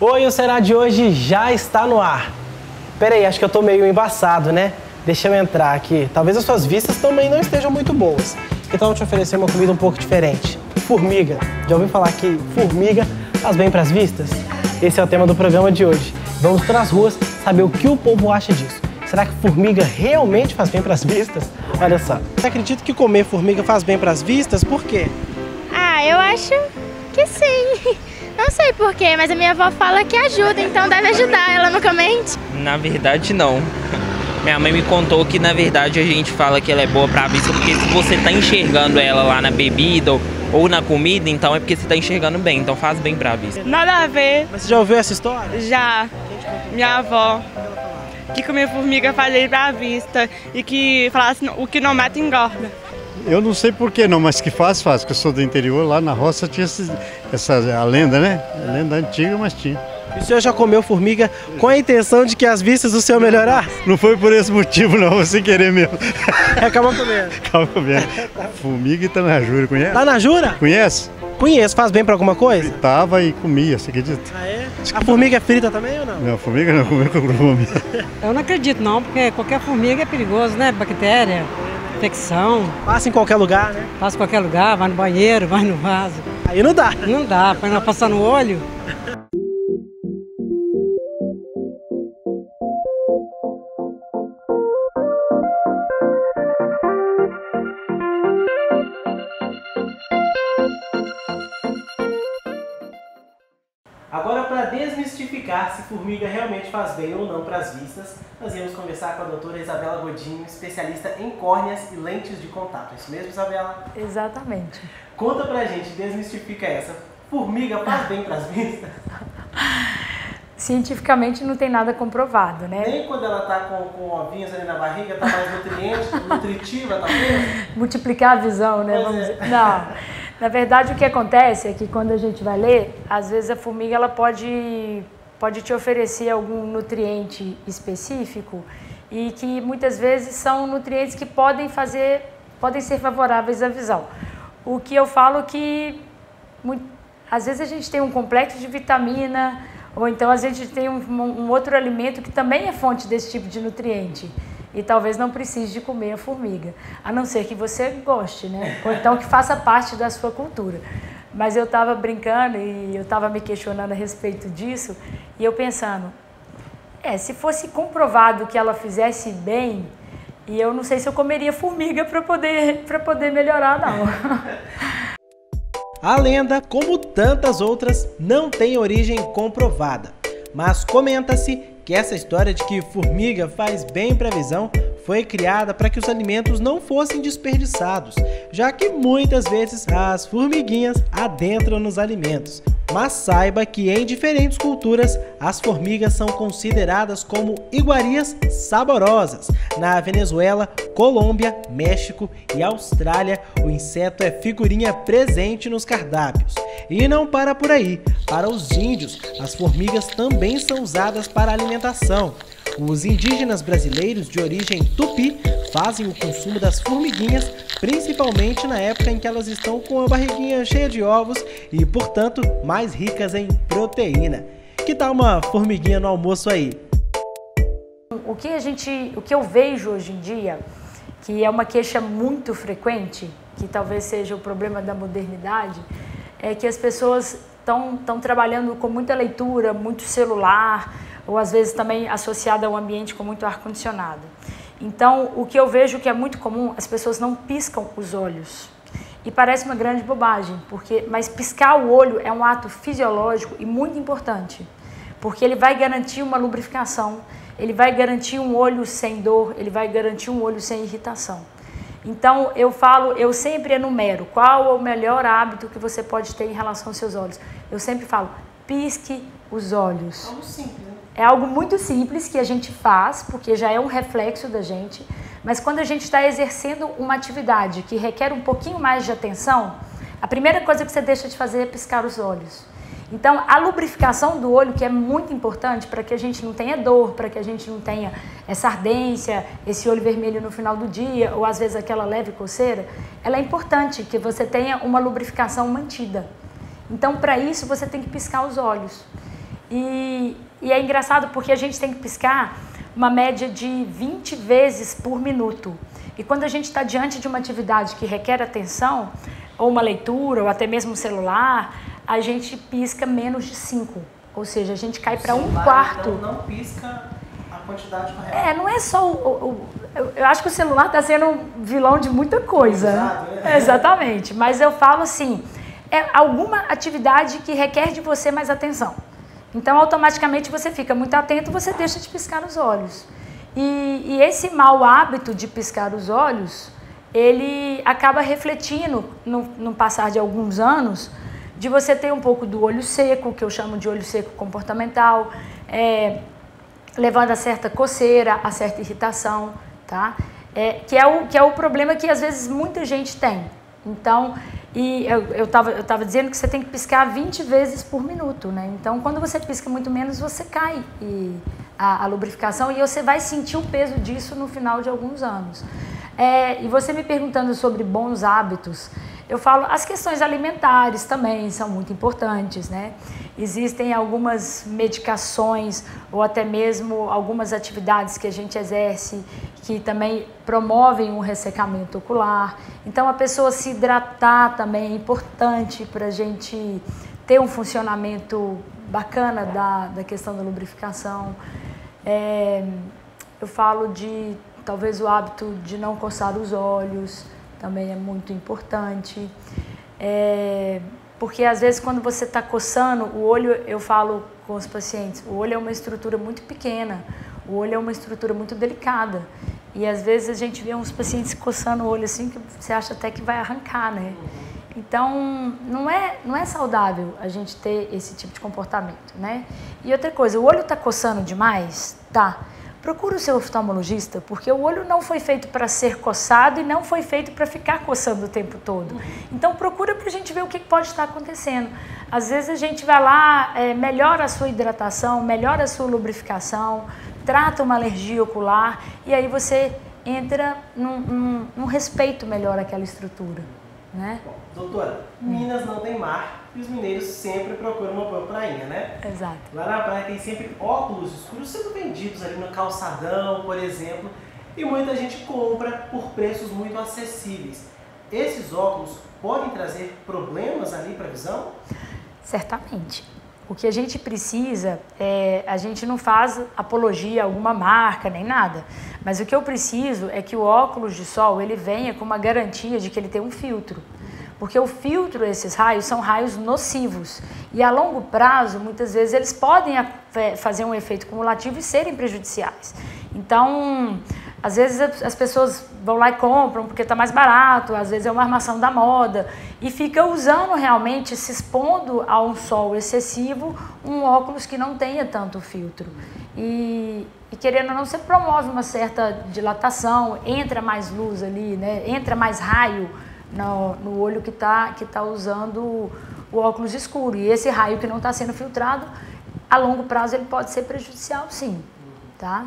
Oi, o Será de hoje já está no ar. Peraí, acho que eu tô meio embaçado, né? Deixa eu entrar aqui. Talvez as suas vistas também não estejam muito boas. Então eu te oferecer uma comida um pouco diferente. Formiga. Já ouviu falar que formiga faz bem para as vistas? Esse é o tema do programa de hoje. Vamos para as ruas saber o que o povo acha disso. Será que formiga realmente faz bem para as vistas? Olha só. Você acredita que comer formiga faz bem para as vistas? Por quê? Eu acho que sim. Não sei porquê, mas a minha avó fala que ajuda, então deve ajudar. Ela nunca mente? Na verdade, não. Minha mãe me contou que, na verdade, a gente fala que ela é boa pra vista porque se você tá enxergando ela lá na bebida ou na comida, então é porque você tá enxergando bem, então faz bem pra vista. Nada a ver. Mas você já ouviu essa história? Já. Minha avó. Que comer formiga faz bem pra vista e que falasse o que não mata engorda. Eu não sei por que não, mas que faz, porque eu sou do interior, lá na roça tinha a lenda, né? A lenda antiga, mas tinha. E o senhor já comeu formiga com a intenção de que as vistas do senhor melhorar? Não foi por esse motivo não, sem querer mesmo. Acabou comendo. Acabou comendo. Formiga e Tanajura, conhece? Tanajura? Conhece? Conheço, faz bem pra alguma coisa? Fritava e comia, você acredita? Ah, é? A formiga é frita também ou não? Não, formiga não, comeu com formiga. Eu não acredito não, porque qualquer formiga é perigoso, né? Bactéria, infecção. Passa em qualquer lugar, né? Passa em qualquer lugar, vai no banheiro, vai no vaso. Aí não dá. Não dá, para não passar no olho. Agora, para desmistificar se formiga realmente faz bem ou não para as vistas, nós íamos conversar com a doutora Isabela Godinho, especialista em córneas e lentes de contato. É isso mesmo, Isabela? Exatamente. Conta pra gente, desmistifica essa. Formiga faz bem para as vistas? Cientificamente não tem nada comprovado, né? Nem quando ela tá com ovinhos ali na barriga, tá mais nutritiva, talvez? Multiplicar a visão, né? Vamos dizer. Não. Na verdade, o que acontece é que quando a gente vai ler, às vezes a formiga ela pode te oferecer algum nutriente específico e que muitas vezes são nutrientes que podem ser favoráveis à visão. O que eu falo que às vezes a gente tem um complexo de vitamina ou então a gente tem um outro alimento que também é fonte desse tipo de nutriente. E talvez não precise de comer a formiga, a não ser que você goste, né? Ou então que faça parte da sua cultura. Mas eu estava brincando e eu estava me questionando a respeito disso e eu pensando, se fosse comprovado que ela fizesse bem, e eu não sei se eu comeria formiga para poder melhorar, não. A lenda, como tantas outras, não tem origem comprovada, mas comenta-se que essa história de que formiga faz bem para a visão foi criada para que os alimentos não fossem desperdiçados, já que muitas vezes as formiguinhas adentram nos alimentos. Mas saiba que em diferentes culturas as formigas são consideradas como iguarias saborosas. Na Venezuela, Colômbia, México e Austrália, o inseto é figurinha presente nos cardápios. E não para por aí. Para os índios, as formigas também são usadas para alimentação. Os indígenas brasileiros de origem tupi fazem o consumo das formiguinhas, principalmente na época em que elas estão com a barriguinha cheia de ovos e, portanto, mais ricas em proteína. Que tal uma formiguinha no almoço aí? O que eu vejo hoje em dia, que é uma queixa muito frequente, que talvez seja o problema da modernidade, é que as pessoas estão trabalhando com muita leitura, muito celular, ou às vezes também associada a um ambiente com muito ar-condicionado. Então, o que eu vejo que é muito comum, as pessoas não piscam os olhos. E parece uma grande bobagem, mas piscar o olho é um ato fisiológico e muito importante, porque ele vai garantir uma lubrificação, ele vai garantir um olho sem dor, ele vai garantir um olho sem irritação. Então, eu sempre enumero qual é o melhor hábito que você pode ter em relação aos seus olhos. Eu sempre falo, pisque os olhos. Algo simples, né? É algo muito simples que a gente faz, porque já é um reflexo da gente, mas quando a gente está exercendo uma atividade que requer um pouquinho mais de atenção, a primeira coisa que você deixa de fazer é piscar os olhos. Então, a lubrificação do olho, que é muito importante para que a gente não tenha dor, para que a gente não tenha essa ardência, esse olho vermelho no final do dia, ou às vezes aquela leve coceira, ela é importante que você tenha uma lubrificação mantida. Então, para isso, você tem que piscar os olhos. E é engraçado porque a gente tem que piscar uma média de 20 vezes por minuto. E quando a gente está diante de uma atividade que requer atenção, ou uma leitura, ou até mesmo um celular, a gente pisca menos de 5. Ou seja, a gente cai para 1/4. Então não pisca a quantidade correta. Não é só eu acho que o celular está sendo um vilão de muita coisa. Exato, né? Exatamente. Mas eu falo assim, alguma atividade que requer de você mais atenção. Então, automaticamente, você fica muito atento, você deixa de piscar os olhos. E esse mau hábito de piscar os olhos, ele acaba refletindo, no passar de alguns anos, de você ter um pouco do olho seco, que eu chamo de olho seco comportamental, levando a certa coceira, a certa irritação, tá? Que é o problema que, às vezes, muita gente tem. Então, eu tava dizendo que você tem que piscar 20 vezes por minuto, né? Então, quando você pisca muito menos, você cai a lubrificação e você vai sentir o peso disso no final de alguns anos. E você me perguntando sobre bons hábitos, eu falo, as questões alimentares também são muito importantes, né? Existem algumas medicações ou até mesmo algumas atividades que a gente exerce que também promovem um ressecamento ocular. Então, a pessoa se hidratar também é importante para a gente ter um funcionamento bacana da questão da lubrificação. Eu falo de, talvez, o hábito de não coçar os olhos, também é muito importante. Porque, às vezes, quando você está coçando, o olho, eu falo com os pacientes, o olho é uma estrutura muito pequena, o olho é uma estrutura muito delicada. E, às vezes, a gente vê uns pacientes coçando o olho assim, que você acha até que vai arrancar, né? Então, não é saudável a gente ter esse tipo de comportamento, né? E outra coisa, o olho está coçando demais? Tá. Procura o seu oftalmologista, porque o olho não foi feito para ser coçado e não foi feito para ficar coçando o tempo todo. Então, procura para a gente ver o que pode estar acontecendo. Às vezes, a gente vai lá, melhora a sua hidratação, melhora a sua lubrificação, trata uma alergia ocular e aí você entra num respeito melhor àquela estrutura, né? Bom, doutora, Minas não tem mar e os mineiros sempre procuram uma boa prainha, né? Exato. Lá na praia tem sempre óculos escuros sendo vendidos ali no calçadão, por exemplo, e muita gente compra por preços muito acessíveis. Esses óculos podem trazer problemas ali para a visão? Certamente. O que a gente precisa, a gente não faz apologia a alguma marca nem nada, mas o que eu preciso é que o óculos de sol ele venha com uma garantia de que ele tem um filtro. Porque o filtro, esses raios, são raios nocivos. E a longo prazo, muitas vezes, eles podem fazer um efeito cumulativo e serem prejudiciais. Então, às vezes as pessoas vão lá e compram porque está mais barato, às vezes é uma armação da moda, e fica usando realmente, se expondo a um sol excessivo, um óculos que não tenha tanto filtro. E querendo ou não, você promove uma certa dilatação, entra mais luz ali, né? Entra mais raio no olho que tá usando o óculos escuro. E esse raio que não está sendo filtrado, a longo prazo ele pode ser prejudicial, sim, tá?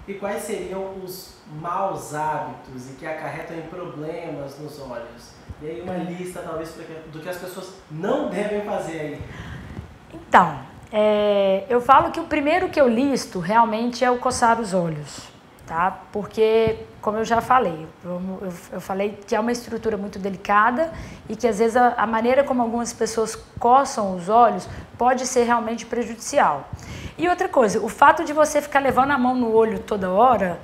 E quais seriam os maus hábitos e que acarretam em problemas nos olhos? E aí uma lista, talvez, do que as pessoas não devem fazer aí. Então, eu falo que o primeiro que eu listo realmente é o coçar os olhos, tá? Porque, como eu já falei, eu falei que é uma estrutura muito delicada e que, às vezes, a maneira como algumas pessoas coçam os olhos pode ser realmente prejudicial. E outra coisa, o fato de você ficar levando a mão no olho toda hora,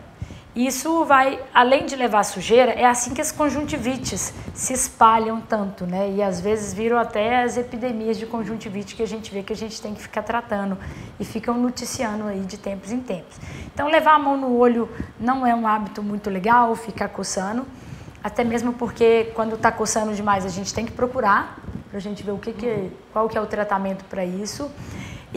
isso vai, além de levar sujeira, é assim que as conjuntivites se espalham tanto, né? E às vezes viram até as epidemias de conjuntivite que a gente vê que a gente tem que ficar tratando e ficam noticiando aí de tempos em tempos. Então, levar a mão no olho não é um hábito muito legal, ficar coçando, até mesmo porque quando está coçando demais a gente tem que procurar para a gente ver qual que é o tratamento para isso.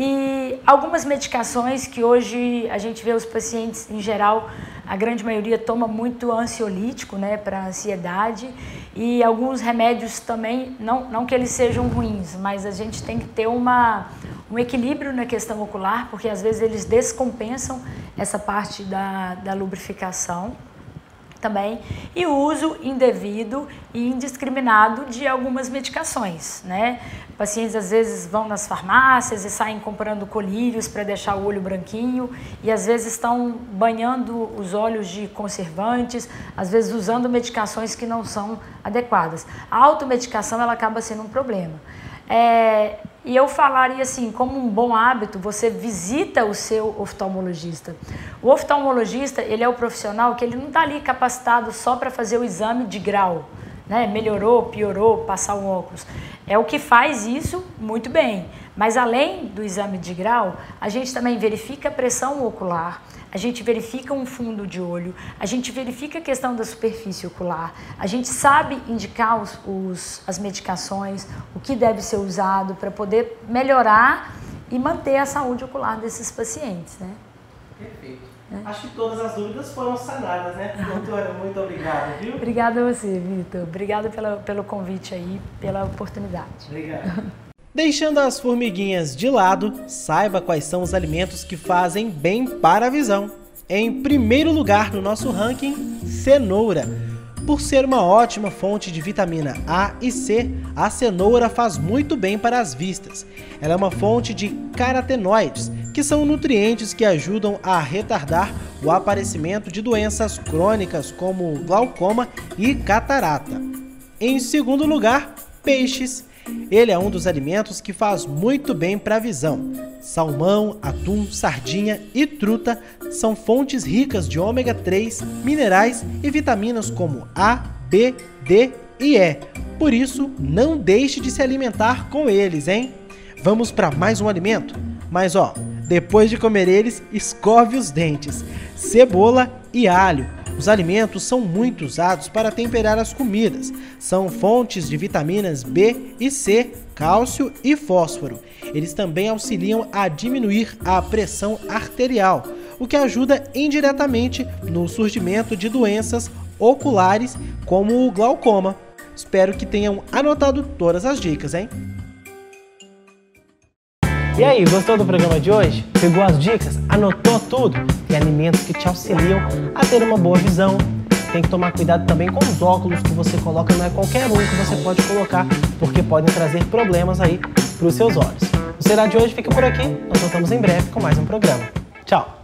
E algumas medicações que hoje a gente vê os pacientes, em geral, a grande maioria toma muito ansiolítico, né, para ansiedade, e alguns remédios também, não que eles sejam ruins, mas a gente tem que ter um equilíbrio na questão ocular, porque às vezes eles descompensam essa parte da lubrificação. também, e o uso indevido e indiscriminado de algumas medicações, né? Pacientes às vezes vão nas farmácias e saem comprando colírios para deixar o olho branquinho e às vezes estão banhando os olhos de conservantes, às vezes usando medicações que não são adequadas. A automedicação ela acaba sendo um problema. E eu falaria assim, como um bom hábito, você visita o seu oftalmologista. O oftalmologista, ele é o profissional que ele não está ali capacitado só para fazer o exame de grau, né? Melhorou, piorou, passar o óculos. É o que faz isso muito bem. Mas além do exame de grau, a gente também verifica a pressão ocular, a gente verifica um fundo de olho, a gente verifica a questão da superfície ocular, a gente sabe indicar as medicações, o que deve ser usado para poder melhorar e manter a saúde ocular desses pacientes, né? Perfeito. Acho que todas as dúvidas foram sanadas, né? Doutora, muito obrigado, viu? Obrigada a você, Vitor. Obrigada pelo convite aí, pela oportunidade. Obrigado. Deixando as formiguinhas de lado, saiba quais são os alimentos que fazem bem para a visão. Em primeiro lugar no nosso ranking, cenoura. Por ser uma ótima fonte de vitamina A e C, a cenoura faz muito bem para as vistas. Ela é uma fonte de carotenoides, que são nutrientes que ajudam a retardar o aparecimento de doenças crônicas como glaucoma e catarata. Em segundo lugar, peixes. Ele é um dos alimentos que faz muito bem para a visão. Salmão, atum, sardinha e truta são fontes ricas de ômega 3, minerais e vitaminas como A, B, D e E. Por isso, não deixe de se alimentar com eles, hein? Vamos para mais um alimento? Mas depois de comer eles, escove os dentes. Cebola e alho. Os alimentos são muito usados para temperar as comidas. São fontes de vitaminas B e C, cálcio e fósforo. Eles também auxiliam a diminuir a pressão arterial, o que ajuda indiretamente no surgimento de doenças oculares como o glaucoma. Espero que tenham anotado todas as dicas, hein? E aí, gostou do programa de hoje? Pegou as dicas? Anotou tudo? Tem alimentos que te auxiliam a ter uma boa visão. Tem que tomar cuidado também com os óculos que você coloca, não é qualquer um que você pode colocar, porque podem trazer problemas aí para os seus olhos. O Será de hoje fica por aqui, nós voltamos em breve com mais um programa. Tchau!